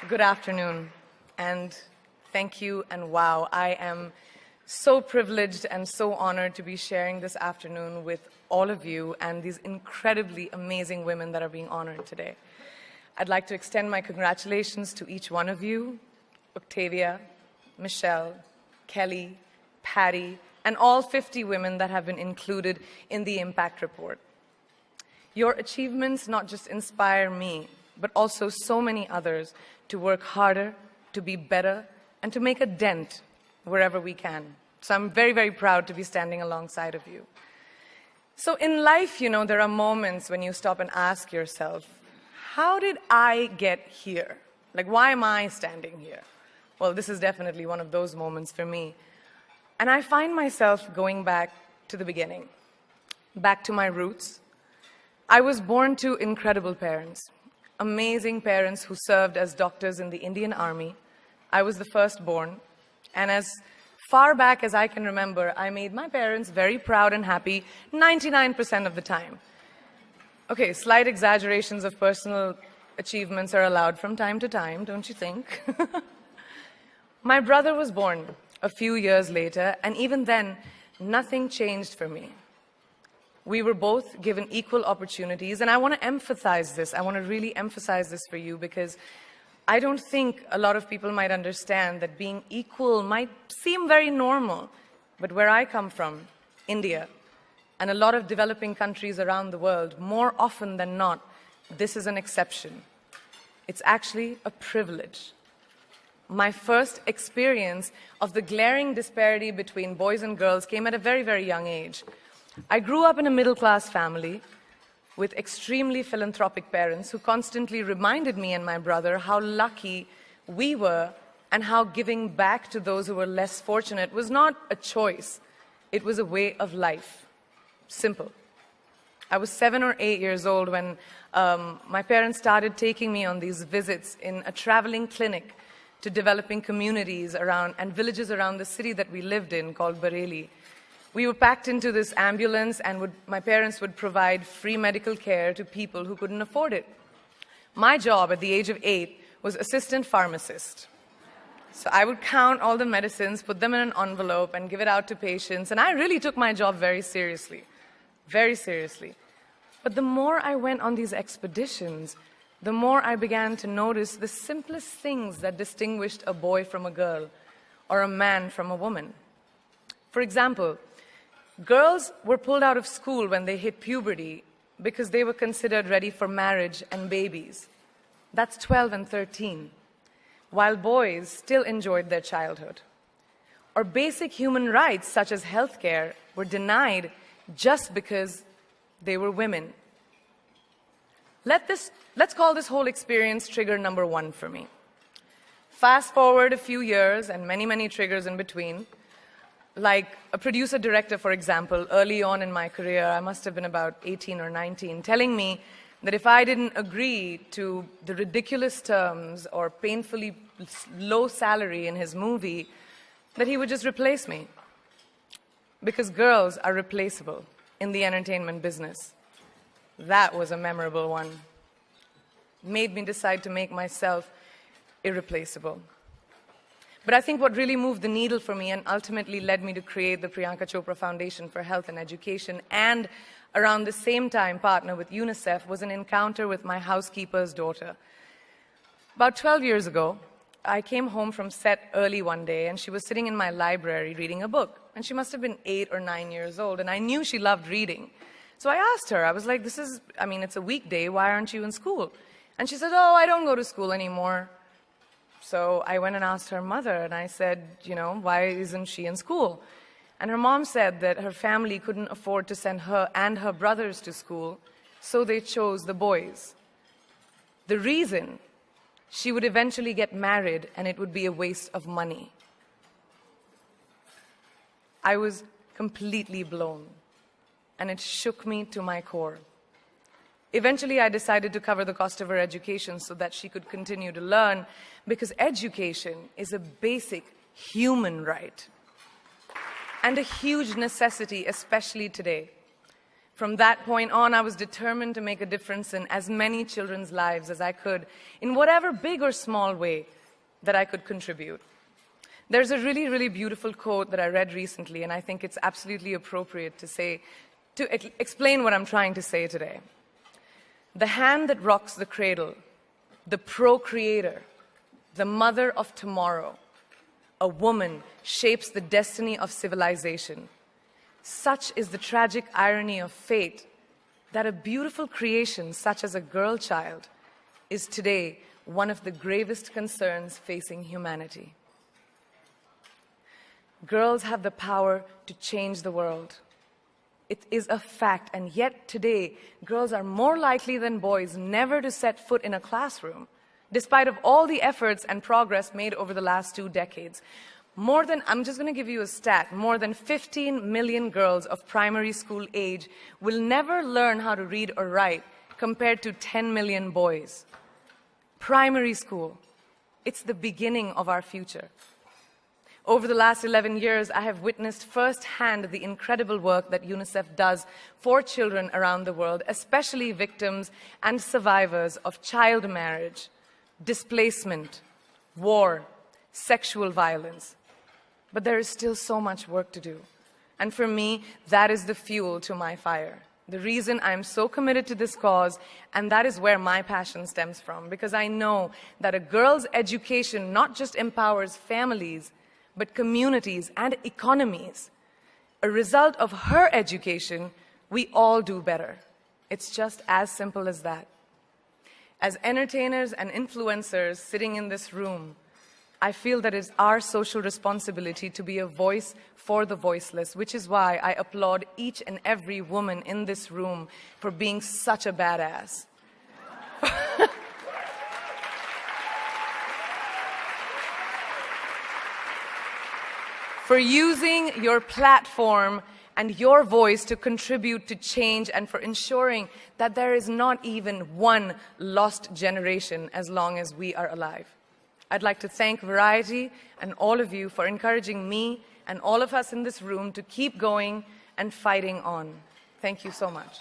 Good afternoon, and thank you, and wow, I am so privileged and so honored to be sharing this afternoon with all of you and these incredibly amazing women that are being honored today. I'd like to extend my congratulations to each one of you, Octavia, Michelle, Kelly, Patty, and all 50 women that have been included in the Impact Report. Your achievements not just inspire me, but also so many others to work harder, to be better, and to make a dent wherever we can. So I'm very, very proud to be standing alongside of you. So in life, there are moments when you stop and ask yourself, how did I get here? Like, why am I standing here? Well, this is definitely one of those moments for me. And I find myself going back to the beginning, back to my roots. I was born to incredible parents, amazing parents who served as doctors in the Indian Army. I was the firstborn, and as far back as I can remember, I made my parents very proud and happy 99% of the time. Okay, slight exaggerations of personal achievements are allowed from time to time, don't you think? My brother was born a few years later, and even then, nothing changed for me. We were both given equal opportunities, and I want to emphasize this. I want to really emphasize this for you because I don't think a lot of people might understand that being equal might seem very normal. But where I come from, India, and a lot of developing countries around the world, more often than not, this is an exception. It's actually a privilege. My first experience of the glaring disparity between boys and girls came at a very, very young age. I grew up in a middle-class family with extremely philanthropic parents who constantly reminded me and my brother how lucky we were and how giving back to those who were less fortunate was not a choice. It was a way of life. Simple. I was 7 or 8 years old when my parents started taking me on these visits in a traveling clinic to developing communities around and villages around the city that we lived in called Bareilly. We were packed into this ambulance, and my parents would provide free medical care to people who couldn't afford it. My job at the age of 8 was assistant pharmacist. So I would count all the medicines, put them in an envelope, and give it out to patients. And I really took my job very seriously, very seriously. But the more I went on these expeditions, the more I began to notice the simplest things that distinguished a boy from a girl or a man from a woman. For example, girls were pulled out of school when they hit puberty because they were considered ready for marriage and babies. That's 12 and 13, while boys still enjoyed their childhood. Or basic human rights, such as healthcare, were denied just because they were women. Let's call this whole experience trigger number 1 for me. Fast forward a few years and many, many triggers in between. Like a producer-director, for example, early on in my career, I must have been about 18 or 19, telling me that if I didn't agree to the ridiculous terms or painfully low salary in his movie, that he would just replace me. Because girls are replaceable in the entertainment business. That was a memorable one. Made me decide to make myself irreplaceable. But I think what really moved the needle for me and ultimately led me to create the Priyanka Chopra Foundation for Health and Education and around the same time partner with UNICEF was an encounter with my housekeeper's daughter. About 12 years ago, I came home from set early one day and she was sitting in my library reading a book. And she must have been 8 or 9 years old and I knew she loved reading. So I asked her, I was like, it's a weekday, why aren't you in school? And she said, oh, I don't go to school anymore. So I went and asked her mother, and I said, why isn't she in school? And her mom said that her family couldn't afford to send her and her brothers to school, so they chose the boys. The reason, she would eventually get married, and it would be a waste of money. I was completely blown, and it shook me to my core. Eventually, I decided to cover the cost of her education so that she could continue to learn, because education is a basic human right and a huge necessity, especially today. From that point on, I was determined to make a difference in as many children's lives as I could, in whatever big or small way that I could contribute. There's a really, really beautiful quote that I read recently, and I think it's absolutely appropriate to explain what I'm trying to say today. The hand that rocks the cradle, the procreator, the mother of tomorrow, a woman shapes the destiny of civilization. Such is the tragic irony of fate that a beautiful creation such as a girl child is today one of the gravest concerns facing humanity. Girls have the power to change the world. It is a fact, and yet today, girls are more likely than boys never to set foot in a classroom, despite of all the efforts and progress made over the last 2 decades. I'm just going to give you a stat, more than 15 million girls of primary school age will never learn how to read or write, compared to 10 million boys. Primary school, it's the beginning of our future. Over the last 11 years, I have witnessed firsthand the incredible work that UNICEF does for children around the world, especially victims and survivors of child marriage, displacement, war, sexual violence. But there is still so much work to do. And for me, that is the fuel to my fire. The reason I'm so committed to this cause, and that is where my passion stems from, because I know that a girl's education not just empowers families, but communities and economies. A result of her education, we all do better. It's just as simple as that. As entertainers and influencers sitting in this room, I feel that it's our social responsibility to be a voice for the voiceless, which is why I applaud each and every woman in this room for being such a badass. For using your platform and your voice to contribute to change, and for ensuring that there is not even one lost generation as long as we are alive. I'd like to thank Variety and all of you for encouraging me and all of us in this room to keep going and fighting on. Thank you so much.